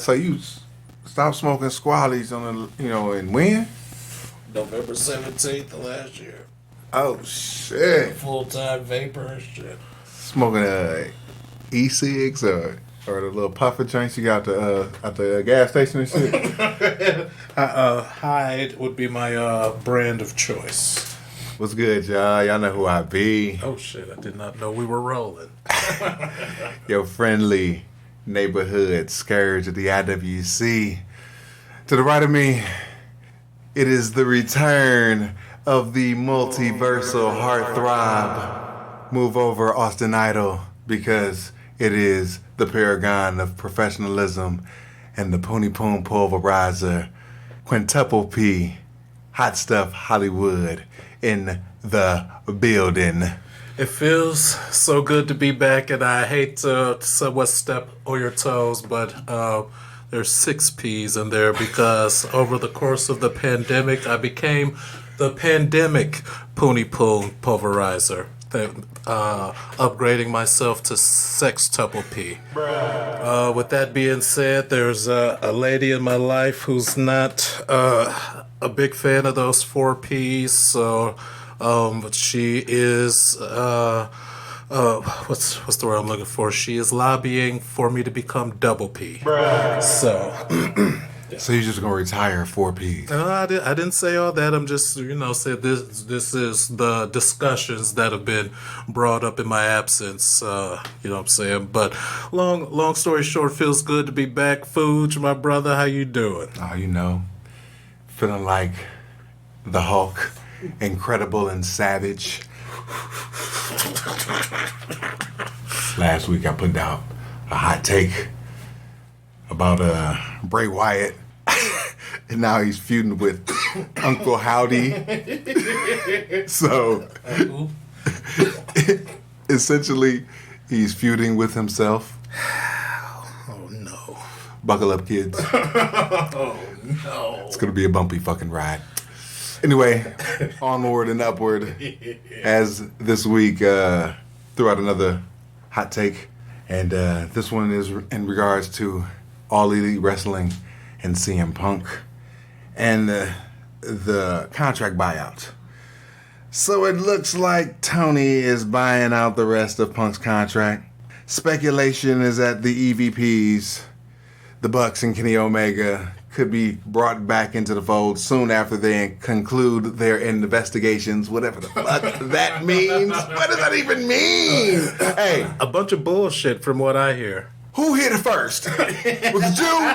So you stopped smoking squallies on and when? November 17th of last year. Oh shit! Full-time vapor and shit. Smoking e-cigs or the little puffer joints you got at the gas station and shit. Hyde would be my brand of choice. What's good, y'all? Y'all know who I be. Oh shit! I did not know we were rolling. Your friendly neighborhood scourge at the IWC. To the right of me, it is the return of the multiversal heartthrob. Move over, Austin Idol, because it is the paragon of professionalism and the Pony Poon pulverizer, Quintuple P, Hot Stuff Hollywood in the building. It feels so good to be back, and I hate to somewhat step on your toes, but there's 6 P's in there because over the course of the pandemic, I became the pandemic Pony Poon pulverizer, upgrading myself to Sextuple P. With that being said, there's a lady in my life who's not a big fan of those 4 P's, so she is what's the word I'm looking for? She is lobbying for me to become Double P. So So you're just gonna retire 4 P's? No, I didn't say all that. I'm just said this is the discussions that have been brought up in my absence. What I'm saying. But long story short, feels good to be back. Fuge, my brother, how you doing? Oh, feeling like the Hulk, incredible and savage. Last week I put out a hot take about Bray Wyatt, and now he's feuding with Uncle Howdy. So essentially, he's feuding with himself. Oh no! Buckle up, kids. Oh no! It's gonna be a bumpy fucking ride. Anyway, onward and upward, as this week threw out another hot take, and this one is in regards to All Elite Wrestling and CM Punk and the contract buyout. So it looks like Tony is buying out the rest of Punk's contract. Speculation is that the EVPs, the Bucks and Kenny Omega, could be brought back into the fold soon after they conclude their investigations, whatever the fuck that means. What does that even mean? Hey, a bunch of bullshit from what I hear. Who hit it first? Was it you?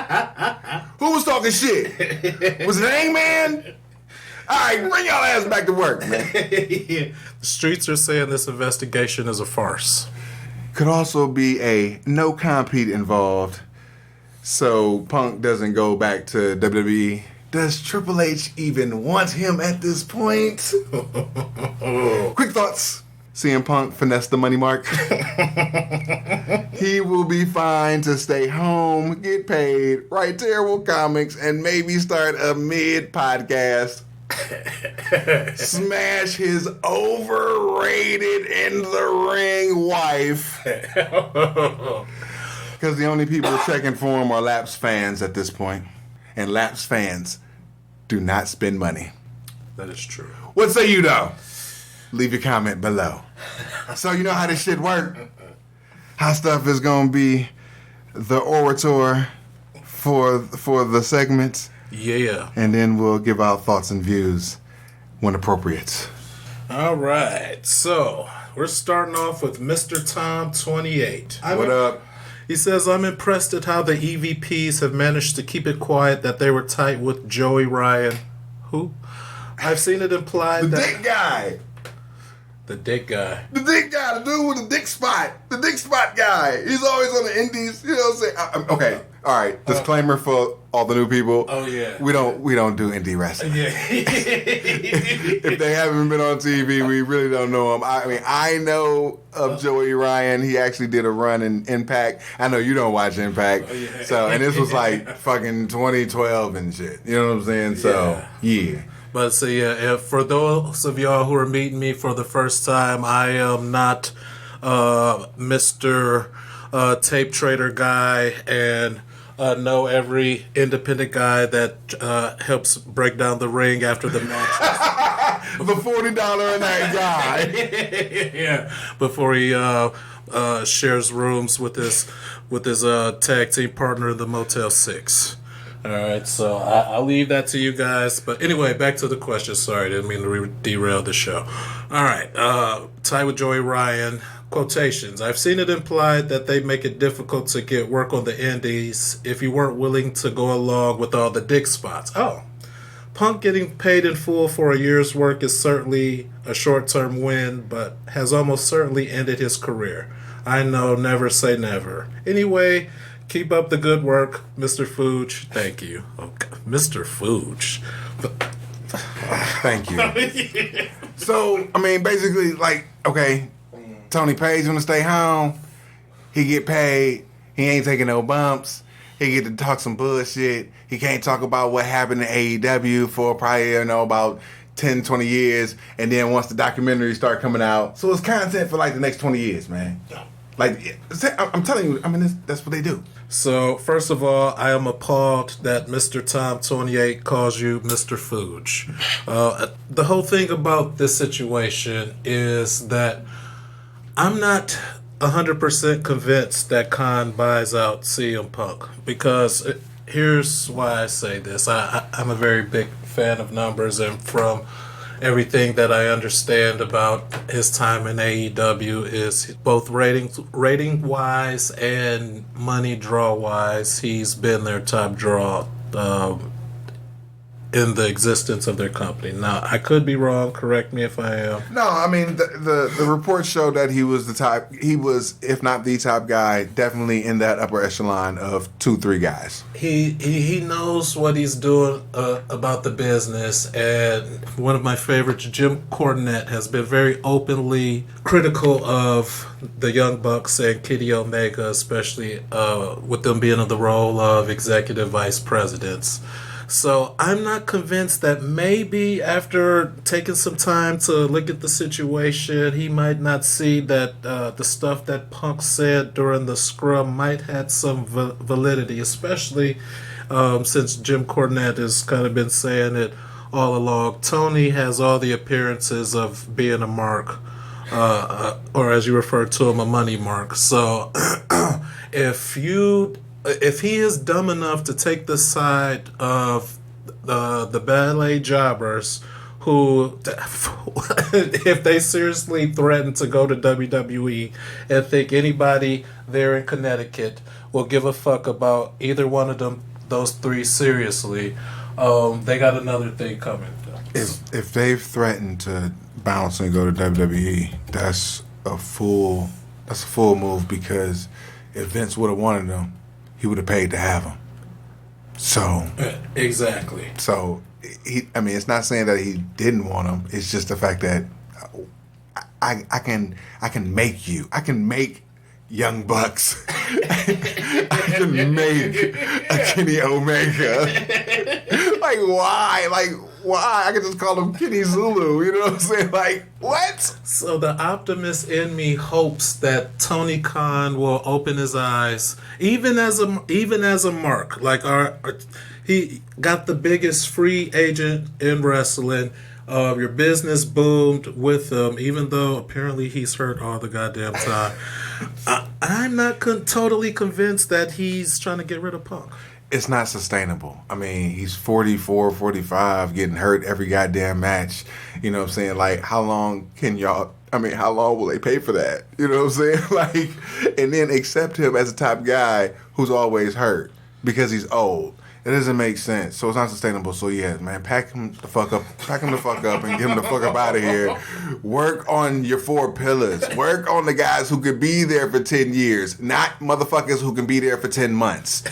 Who was talking shit? Was it Hangman? All right, bring y'all ass back to work, man. The streets are saying this investigation is a farce. Could also be a no compete involved, so Punk doesn't go back to WWE. Does Triple H even want him at this point? Quick thoughts. CM Punk finessed the money mark. He will be fine to stay home, get paid, write terrible comics, and maybe start a mid-podcast. Smash his overrated in the ring wife. Because the only people checking for him are Laps fans at this point. And Laps fans do not spend money. That is true. What say you, though? Leave your comment below. So you know how this shit work. Hot Stuff is going to be the orator for the segments. Yeah. And then we'll give our thoughts and views when appropriate. All right. So we're starting off with Mr. Tom 28. What up? He says, I'm impressed at how the EVPs have managed to keep it quiet that they were tight with Joey Ryan. Who? I've seen it implied the that... dick guy. The dick guy. The dick guy. The dude with the dick spot. The dick spot guy. He's always on the indies. You know what I'm saying? Okay. All right. Disclaimer for all the new people. Oh, yeah. We don't do indie wrestling. Yeah. If they haven't been on TV, we really don't know them. I mean, I know of Joey Ryan. He actually did a run in Impact. I know you don't watch Impact. Oh, yeah. So, and this was like fucking 2012 and shit. You know what I'm saying? So, yeah. But so yeah, for those of y'all who are meeting me for the first time, I am not Mr. Tape Trader guy and know every independent guy that helps break down the ring after the match. The $40 a night guy. Yeah, before he shares rooms with his tag team partner in the Motel 6. All right, so I'll leave that to you guys. But anyway, back to the question. Sorry, didn't mean to derail the show. All right, tie with Joey Ryan. Quotations. I've seen it implied that they make it difficult to get work on the indies if you weren't willing to go along with all the dick spots. Oh. Punk getting paid in full for a year's work is certainly a short-term win, but has almost certainly ended his career. I know, never say never. Anyway, keep up the good work, Mr. Fooge. Thank you. Okay. Mr. Fooge. Thank you. So, I mean, basically, like, okay, Tony Page want to stay home. He get paid. He ain't taking no bumps. He get to talk some bullshit. He can't talk about what happened in AEW for probably, about 10, 20 years. And then once the documentaries start coming out. So it's content for like the next 20 years, man. Like, I'm telling you, I mean, that's what they do. So, first of all, I am appalled that Mr. Tom 28 calls you Mr. Fooge. The whole thing about this situation is that I'm not 100% convinced that Khan buys out CM Punk, because here's why I say this. I'm a very big fan of numbers, and from everything that I understand about his time in AEW is both rating wise and money draw wise, he's been their top draw in the existence of their company. Now, I could be wrong. Correct me if I am. No, I mean, the reports show that he was the top. He was, if not the top guy, definitely in that upper echelon of 2-3 guys. He knows what he's doing about the business, and one of my favorites, Jim Cornette, has been very openly critical of the Young Bucks and Kenny Omega, especially with them being in the role of executive vice presidents. So I'm not convinced that maybe after taking some time to look at the situation, he might not see that the stuff that Punk said during the scrum might have some validity, especially since Jim Cornette has kind of been saying it all along. Tony has all the appearances of being a mark, or as you refer to him, a money mark. So if he is dumb enough to take the side of the ballet jobbers who, if they seriously threaten to go to WWE and think anybody there in Connecticut will give a fuck about either one of those three seriously, they got another thing coming. If they've threatened to bounce and go to WWE, that's a full move, because if Vince would have wanted them, he would have paid to have him. So exactly. So it's not saying that he didn't want him. It's just the fact that I can make you. I can make Young Bucks. I can make a Kenny Omega. Like, why? Like, why? I can just call him Kenny Zulu. You know what I'm saying? Like, what? So the optimist in me hopes that Tony Khan will open his eyes, even as a mark. Like, he got the biggest free agent in wrestling. Your business boomed with him, even though apparently he's hurt all the goddamn time. I'm not totally convinced that he's trying to get rid of Punk. It's not sustainable. I mean, he's 44, 45, getting hurt every goddamn match. You know what I'm saying? Like, how long will they pay for that? You know what I'm saying? Like, and then accept him as a top guy who's always hurt because he's old. It doesn't make sense. So it's not sustainable. So yeah, man, pack him the fuck up and get him the fuck up out of here. Work on your 4 pillars. Work on the guys who could be there for 10 years, not motherfuckers who can be there for 10 months.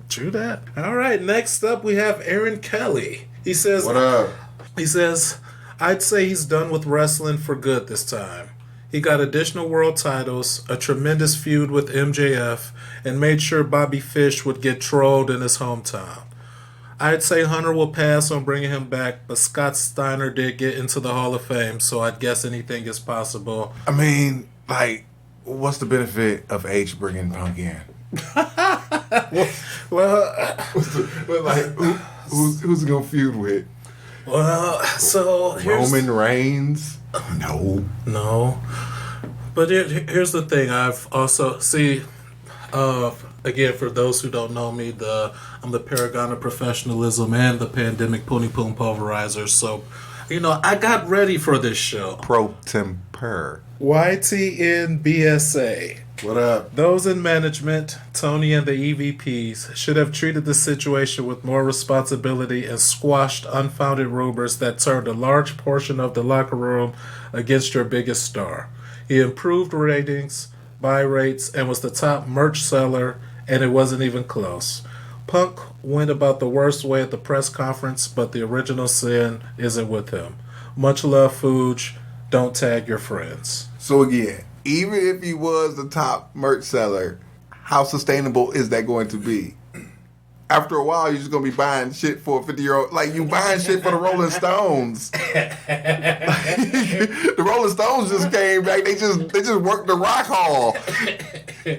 True that. All right, next up we have Aaron Kelly. He says, what up? He says, I'd say he's done with wrestling for good this time. He got additional world titles, a tremendous feud with MJF, and made sure Bobby Fish would get trolled in his hometown. I'd say Hunter will pass on bringing him back, but Scott Steiner did get into the Hall of Fame, so I'd guess anything is possible. I mean, like, what's the benefit of H bringing Punk in? Well, But like, who's he gonna feud with? well, so here's Roman Reigns? No. But here's the thing. I've also again, for those who don't know me, I'm the paragon of professionalism and the pandemic pony poom pulverizer. So, I got ready for this show. Pro temper. YTNBSA. What up? Those in management, Tony and the EVPs, should have treated the situation with more responsibility and squashed unfounded rumors that turned a large portion of the locker room against your biggest star. He improved ratings, buy rates, and was the top merch seller, and it wasn't even close. Punk went about the worst way at the press conference, but the original sin isn't with him. Much love, Fuge. Don't tag your friends. So again, even if he was the top merch seller, how sustainable is that going to be? After a while, you're just going to be buying shit for a 50-year-old. Like, you buying shit for the Rolling Stones. The Rolling Stones just came back. They just worked the Rock Hall.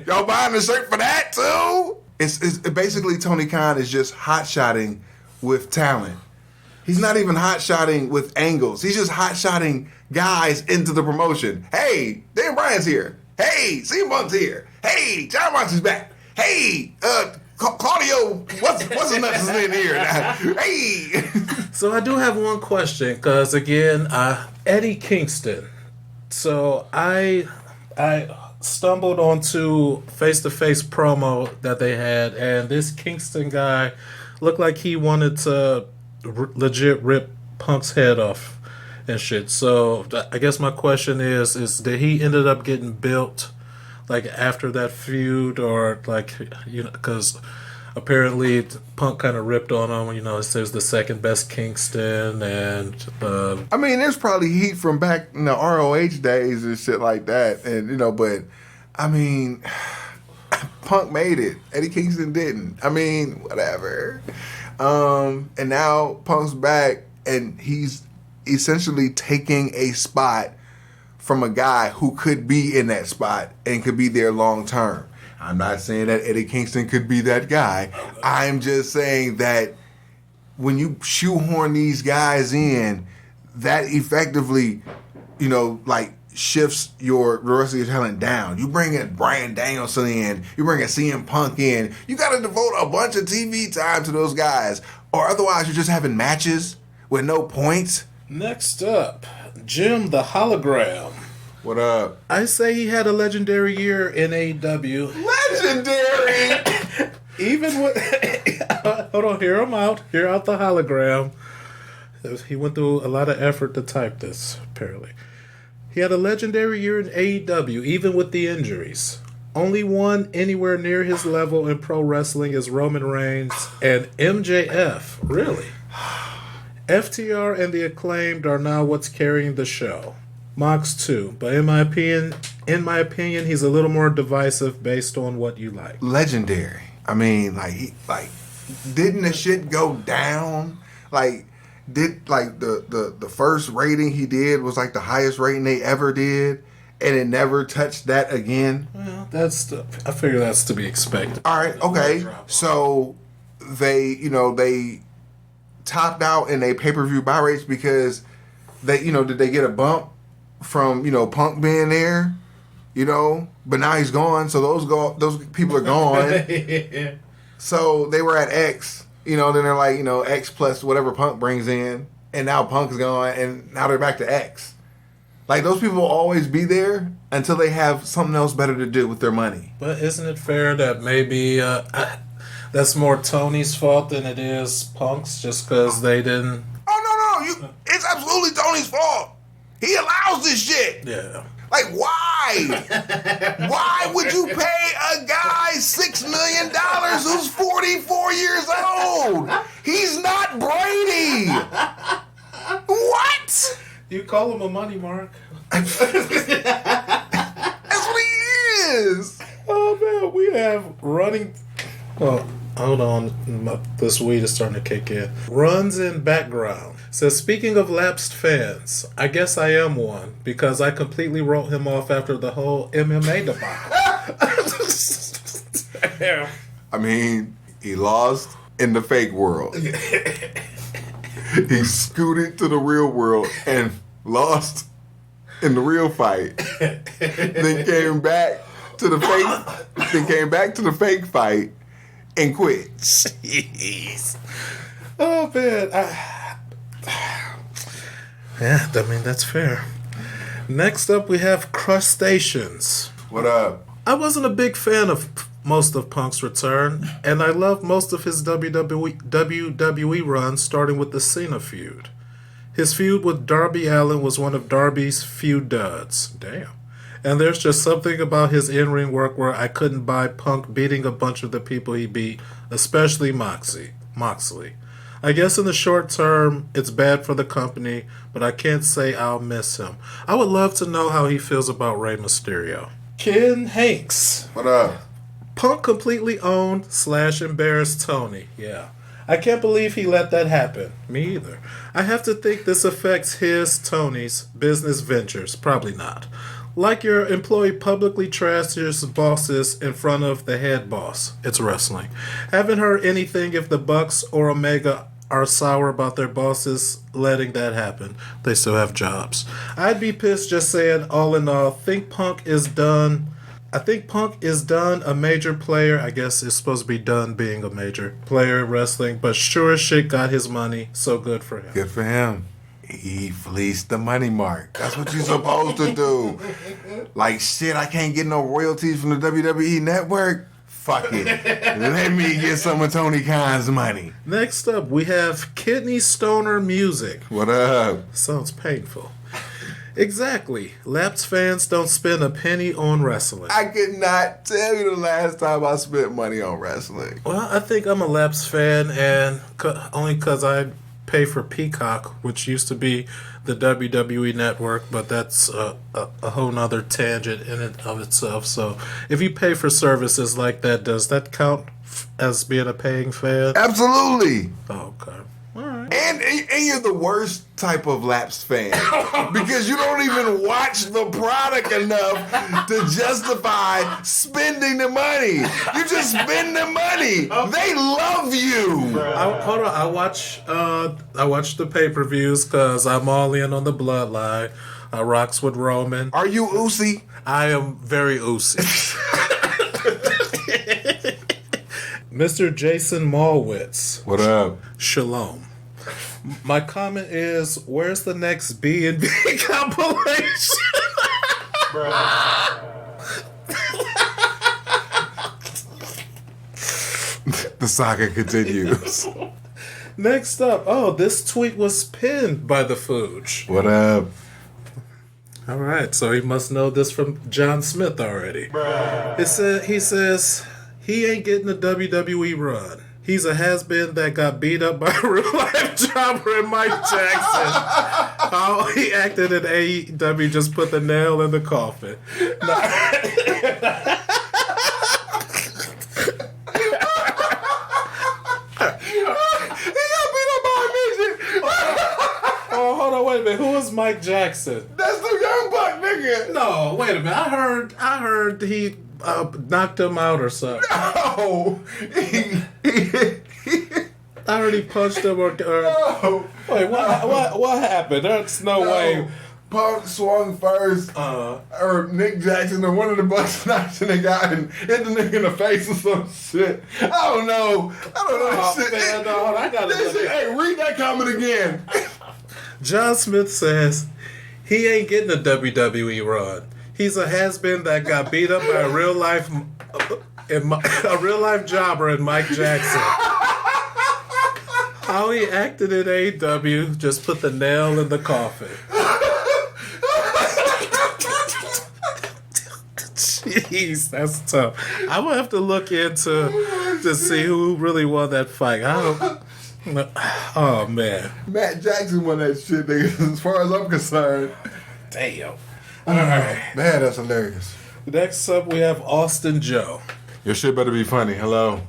Y'all buying the shirt for that, too? It's basically Tony Khan is just hot-shotting with talent. He's not even hot-shotting with angles. He's just hot-shotting guys into the promotion. Hey, Dan Bryan's here. Hey, CM Punk's here. Hey, John Moxley's back. Hey, Claudio, what's his nuts is in here now? Hey. So I do have one question, because again, Eddie Kingston. So I stumbled onto face-to-face promo that they had, and this Kingston guy looked like he wanted to legit rip Punk's head off and shit. So I guess my question is did he ended up getting built like after that feud, or like, because apparently Punk kind of ripped on him, it says the second best Kingston, and I mean, there's probably heat from back in the ROH days and shit like that, and but I mean, Punk made it. Eddie Kingston didn't. I mean, whatever. And now Punk's back, and he's essentially taking a spot from a guy who could be in that spot and could be there long term. I'm not saying that Eddie Kingston could be that guy. I'm just saying that when you shoehorn these guys in, that effectively, like shifts the rest of your talent down. You bring in Bryan Danielson in, you bring in CM Punk in, you got to devote a bunch of TV time to those guys, or otherwise you're just having matches with no points. Next up, Jim the Hologram. What up? I say he had a legendary year in AEW. Legendary! Even with... Hold on, hear him out. Hear out the hologram. He went through a lot of effort to type this, apparently. He had a legendary year in AEW, even with the injuries. Only one anywhere near his level in pro wrestling is Roman Reigns and MJF. Really? FTR and the Acclaimed are now what's carrying the show. Mox too, but in my opinion, he's a little more divisive based on what you like. Legendary. I mean, didn't the shit go down? The first rating he did was like the highest rating they ever did, and it never touched that again. Well, I figure that's to be expected. All right, okay. So they topped out in a pay-per-view buy rates because did they get a bump from Punk being there, but now he's gone, so those people are gone. So they were at X, then they're like X plus whatever Punk brings in, and now Punk's gone, and now they're back to X. Like, those people will always be there until they have something else better to do with their money. But isn't it fair that maybe that's more Tony's fault than it is Punk's, just because they didn't? Oh no, it's absolutely Tony's fault. He allows this shit. Yeah. Like, why? Why would you pay a guy $6 million who's 44 years old? He's not Brady. What? You call him a money mark. That's what he is. Oh, man, we have running... Oh, hold on. This weed is starting to kick in. Runs in background. Says, speaking of lapsed fans, I guess I am one, because I completely wrote him off after the whole MMA debacle. I mean, He lost in the fake world. He scooted to the real world and lost in the real fight. Then came back to the fake. Then came back to the fake fight and quit. Jeez. Oh man. Yeah, I mean that's fair. Next up, we have Crustaceans. What up? I wasn't a big fan of most of Punk's return, and I loved most of his WWE run, starting with the Cena feud. His feud with Darby Allin was one of Darby's few duds. Damn. And there's just something about his in-ring work where I couldn't buy Punk beating a bunch of the people he beat, especially Moxley. I guess in the short term, it's bad for the company, but I can't say I'll miss him. I would love to know how he feels about Rey Mysterio. Ken Hanks. What up? Punk completely owned / embarrassed Tony. Yeah. I can't believe he let that happen. Me either. I have to think this affects Tony's, business ventures. Probably not. Like your employee publicly trashes bosses in front of the head boss. It's wrestling. Haven't heard anything if the Bucks or Omega are sour about their bosses letting that happen. They still have jobs. I'd be pissed just saying, all in all, think Punk is done. I think Punk is done a major player. I guess it's supposed to be done being a major player in wrestling, but sure as shit got his money, so good for him. Good for him. He fleeced the money mark. That's what you're supposed to do. Like, shit, I can't get no royalties from the WWE network. Fuck it. Let me get some of Tony Khan's money. Next up, we have Kidney Stoner Music. What up? Sounds painful. Exactly. Lapsed fans don't spend a penny on wrestling. I could not tell you the last time I spent money on wrestling. Well, I think I'm a lapsed fan, and only because I pay for Peacock, which used to be the WWE network, but that's a whole nother tangent in and of itself. So if you pay for services like that, does that count as being a paying fan? Absolutely. Oh, okay. All right. And you're the worst type of lapsed fan because you don't even watch the product enough to justify spending the money. You just spend the money. They love you. Hold on. I watch the pay-per-views because I'm all in on the bloodline. I rocks with Roman. Are you Uzi? I am very Uzi. Mr. Jason Malwitz. What up? Shalom. My comment is, where's the next B&B compilation? The saga continues. Next up, this tweet was pinned by the Fooge. What up? All right, so he must know this from John Smith already. He says he ain't getting a WWE run. He's a has-been that got beat up by a real-life jobber in Mike Jackson. How he acted in AEW just put the nail in the coffin. He got beat up by a midget. Oh, hold on, wait a minute. Who was Mike Jackson? That's the young buck nigga. No, wait a minute. I heard he knocked him out or something. No. I heard he punched him or No. Wait, what happened? There's no way. Punk swung first, or Nick Jackson or one of the Bucks knocked the nigga out and hit the nigga in the face or some shit. I don't know. Oh, Shit. man, no, I gotta look at Hey, read that comment again. John Smith says he ain't getting a WWE run. He's a has-been that got beat up by a real life jobber in Mike Jackson. How he acted in AEW just put the nail in the coffin. Jeez, that's tough. I'm gonna have to look into to see who really won that fight. Oh man, Matt Jackson won that shit, nigga, as far as I'm concerned. damn. All right. Man, that's hilarious. Next up, we have Austin Joe. Your shit better be funny. Hello.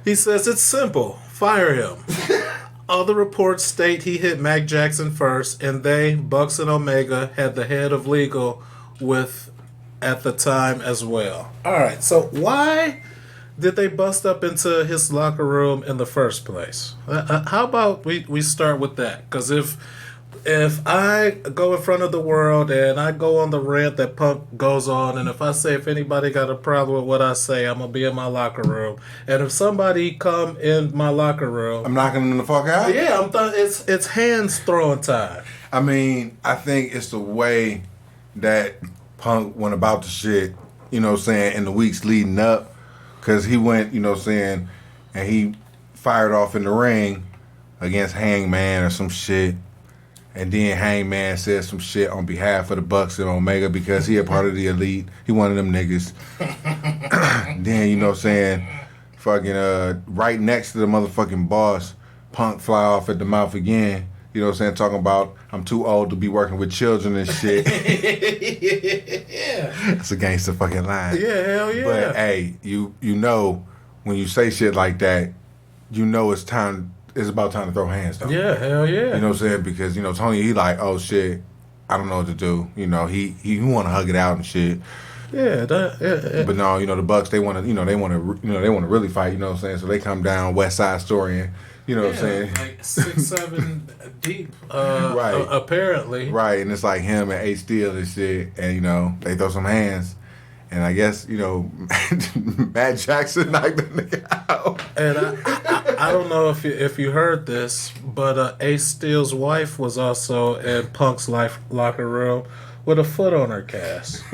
He says it's simple. Fire him. Other reports state he hit Mac Jackson first, and they, Bucks and Omega, had the head of legal with at the time as well. All right, so why did they bust up into his locker room in the first place? How about we start with that? Because if I go in front of the world and I go on the rant that Punk goes on, and if I say if anybody got a problem with what I say, I'm gonna be in my locker room. And if somebody come in my locker room, I'm knocking them the fuck out. yeah, it's hands throwing time. I mean, I think it's the way that Punk went about the shit, you know what I'm saying, in the weeks leading up. Because he went, you know what I'm saying, and he fired off in the ring against Hangman or some shit. And then Hangman said some shit on behalf of the Bucks and Omega because he a part of the Elite. He one of them niggas. Then, you know what I'm saying, fucking right next to the motherfucking boss, Punk fly off at the mouth again. You know what I'm saying? Talking about, I'm too old to be working with children and shit. Yeah. That's a gangster fucking line. Yeah, hell yeah. But, hey, you know, when you say shit like that, you know it's about time to throw hands, though. Yeah, hell yeah. You know what I'm saying? Because, you know, Tony, he like, oh, shit, I don't know what to do. You know, he want to hug it out and shit. Yeah, But no, you know, the Bucks, they want to really fight, you know what I'm saying? So they come down, West Side Story, and, you know what I'm saying? Like 6-7 deep, Right. Apparently. Right, and it's like him and Ace Steel and shit, and, you know, they throw some hands. And I guess, you know, Matt Jackson knocked the nigga out. And I don't know if you heard this, but Ace Steel's wife was also in Punk's locker room with a foot on her cast.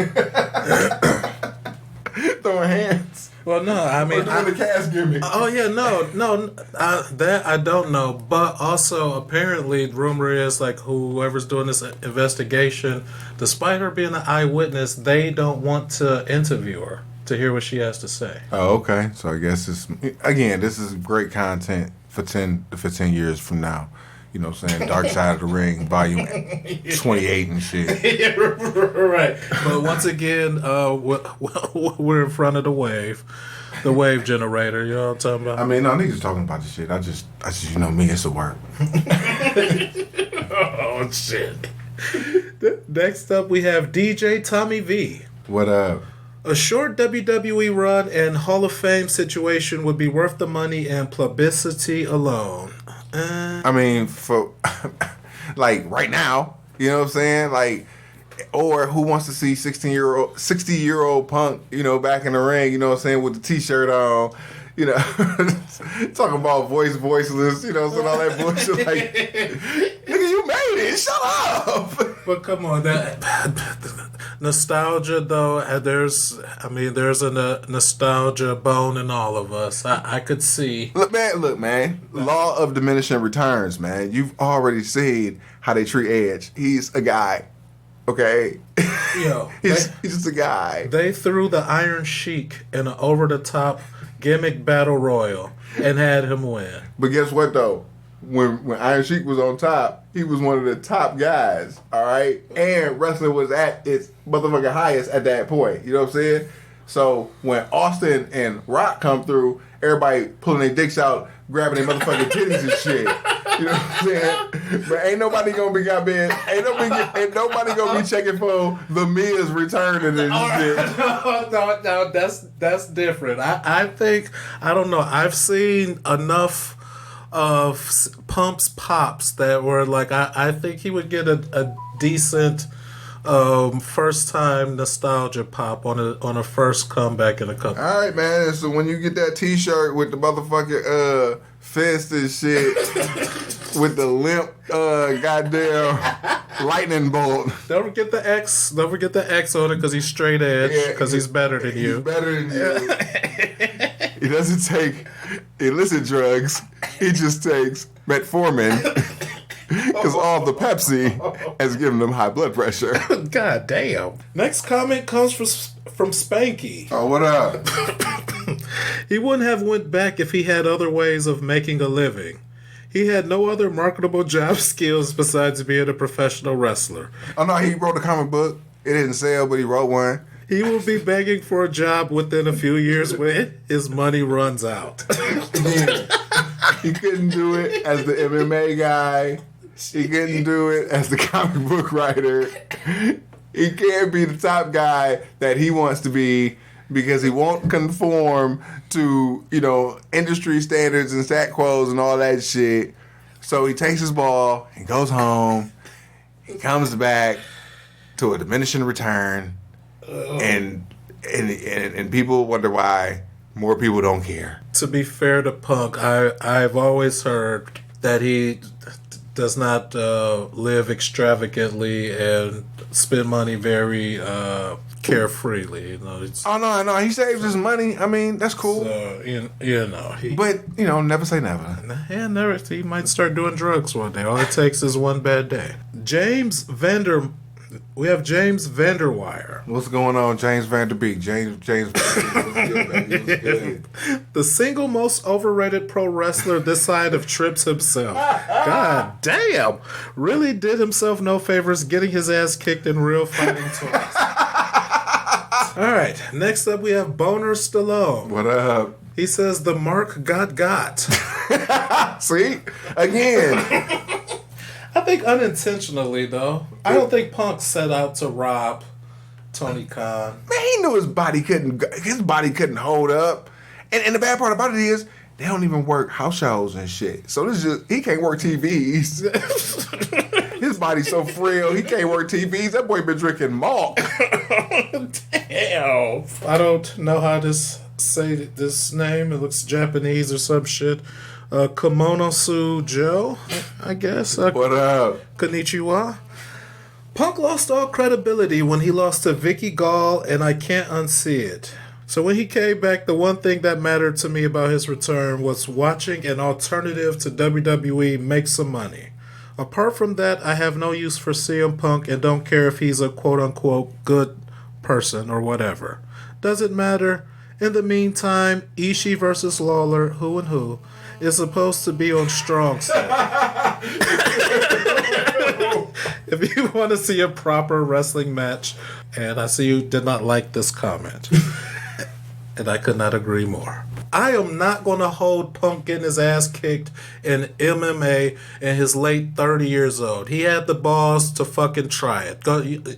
Throwing hands. Well, no, I mean, Or doing the cast gimmick. oh yeah, no, that I don't know. But also, apparently, rumor is like whoever's doing this investigation, despite her being an eyewitness, they don't want to interview her to hear what she has to say. Oh, okay. So I guess this is great content for 10 to 15 years from now. You know what I'm saying? Dark Side of the Ring, volume 28 and shit. Right. But once again, we're in front of the wave generator. You know what I'm talking about? I mean, no, niggas talking about this shit. I just, you know me, it's a work. Oh, shit. Next up, we have DJ Tommy V. What up? A short WWE run and Hall of Fame situation would be worth the money and publicity alone. I mean, for like right now, you know what I'm saying? Like, or who wants to see 60-year-old Punk, you know, back in the ring, you know what I'm saying, with the t-shirt on, you know, talking about voiceless, you know, so all that bullshit. Like, nigga, you made it. Shut up. But come on, that nostalgia though. There's a nostalgia bone in all of us. I could see. Look, man. Law of diminishing returns, man. You've already seen how they treat Edge. He's a guy. Okay? Yo, he's just a guy. They threw the Iron Sheik in an over-the-top gimmick battle royal and had him win. But guess what, though? When Iron Sheik was on top, he was one of the top guys, all right? And wrestling was at its motherfucking highest at that point. You know what I'm saying? So when Austin and Rock come through, everybody pulling their dicks out, grabbing their motherfucking titties and shit. You know what I'm saying? But ain't nobody gonna be ain't nobody gonna be checking for the Miz returning and shit. No, that's different. I think, I don't know. I've seen enough of Pump's pops that were like, I think he would get a decent first time nostalgia pop on a first comeback in a couple. All right, man. So when you get that T-shirt with the motherfucking fist and shit, with the limp goddamn lightning bolt. Don't forget the X. Don't forget the X on it because he's straight edge. Because he's better than you. He's better than you. He doesn't take illicit drugs. He just takes metformin. Because all the Pepsi has given him high blood pressure. God damn. Next comment comes from Spanky. Oh, what up? He wouldn't have went back if he had other ways of making a living. He had no other marketable job skills besides being a professional wrestler. Oh, no, he wrote a comic book. It didn't sell, but he wrote one. He will be begging for a job within a few years when his money runs out. Yeah. He couldn't do it as the MMA guy. He couldn't do it as the comic book writer. He can't be the top guy that he wants to be because he won't conform to, industry standards and stat quos and all that shit. So he takes his ball and goes home. He comes back to a diminishing return, and people wonder why more people don't care. To be fair to Punk, I've always heard that he does not live extravagantly and spend money very carefreely. No, he saves his money. I mean, that's cool. So, but never say never. Yeah, never. He might start doing drugs one day. All it takes is one bad day. We have James Vanderwire. What's going on, James Vanderbeek? James good. The single most overrated pro wrestler this side of Trips himself. God damn. Really did himself no favors getting his ass kicked in real fighting twice. All right, next up we have Boner Stallone. What up? He says the mark got. See? Again. I think unintentionally, though. I don't think Punk set out to rob Tony Khan. Man, he knew his body couldn't hold up. And the bad part about it is, they don't even work house shows and shit. So he can't work TVs. His body's so frail, he can't work TVs. That boy been drinking malt. Damn. I don't know how to say this name. It looks Japanese or some shit. Kimonosu Joe, I guess. What up? Konnichiwa. Punk lost all credibility when he lost to Vicky Gall, and I can't unsee it. So when he came back, the one thing that mattered to me about his return was watching an alternative to WWE make some money. Apart from that, I have no use for CM Punk and don't care if he's a quote-unquote good person or whatever. Doesn't matter. In the meantime, Ishii versus Lawler, who and who, is supposed to be on Strong side. If you want to see a proper wrestling match, and I see you did not like this comment, and I could not agree more. I am not going to hold Punk getting his ass kicked in MMA in his late 30 years old. He had the balls to fucking try it.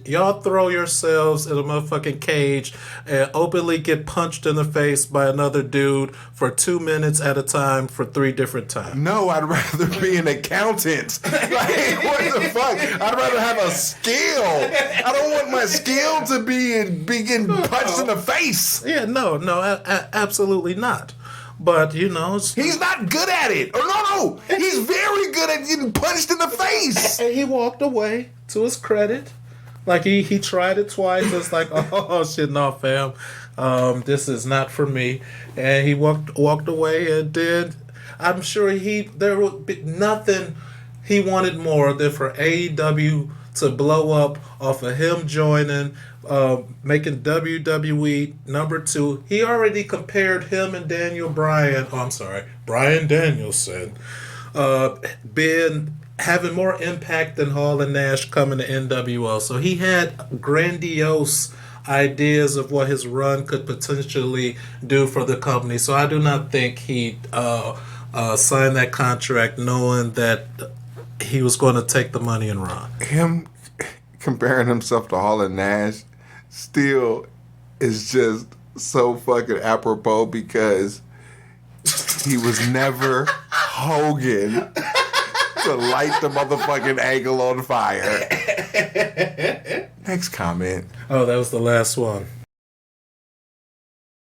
Y'all throw yourselves in a motherfucking cage and openly get punched in the face by another dude for 2 minutes at a time for 3 different times. No, I'd rather be an accountant. Like, what the fuck? I'd rather have a skill. I don't want my skill to be getting punched in the face. Yeah, no, absolutely not. But, he's not good at it. Or no. He's very good at getting punched in the face. And he walked away, to his credit. Like, he tried it twice. It's like, oh, shit, no, fam. This is not for me. And he walked away and did. I'm sure there would be nothing he wanted more than for AEW to blow up off of him joining, making WWE number 2. He already compared him and Bryan Danielson, having more impact than Hall and Nash coming to NWO. So he had grandiose ideas of what his run could potentially do for the company. So I do not think he signed that contract knowing that he was going to take the money and run. Him comparing himself to Hall and Nash still is just so fucking apropos because he was never Hogan to light the motherfucking angle on fire. Next comment. Oh, that was the last one.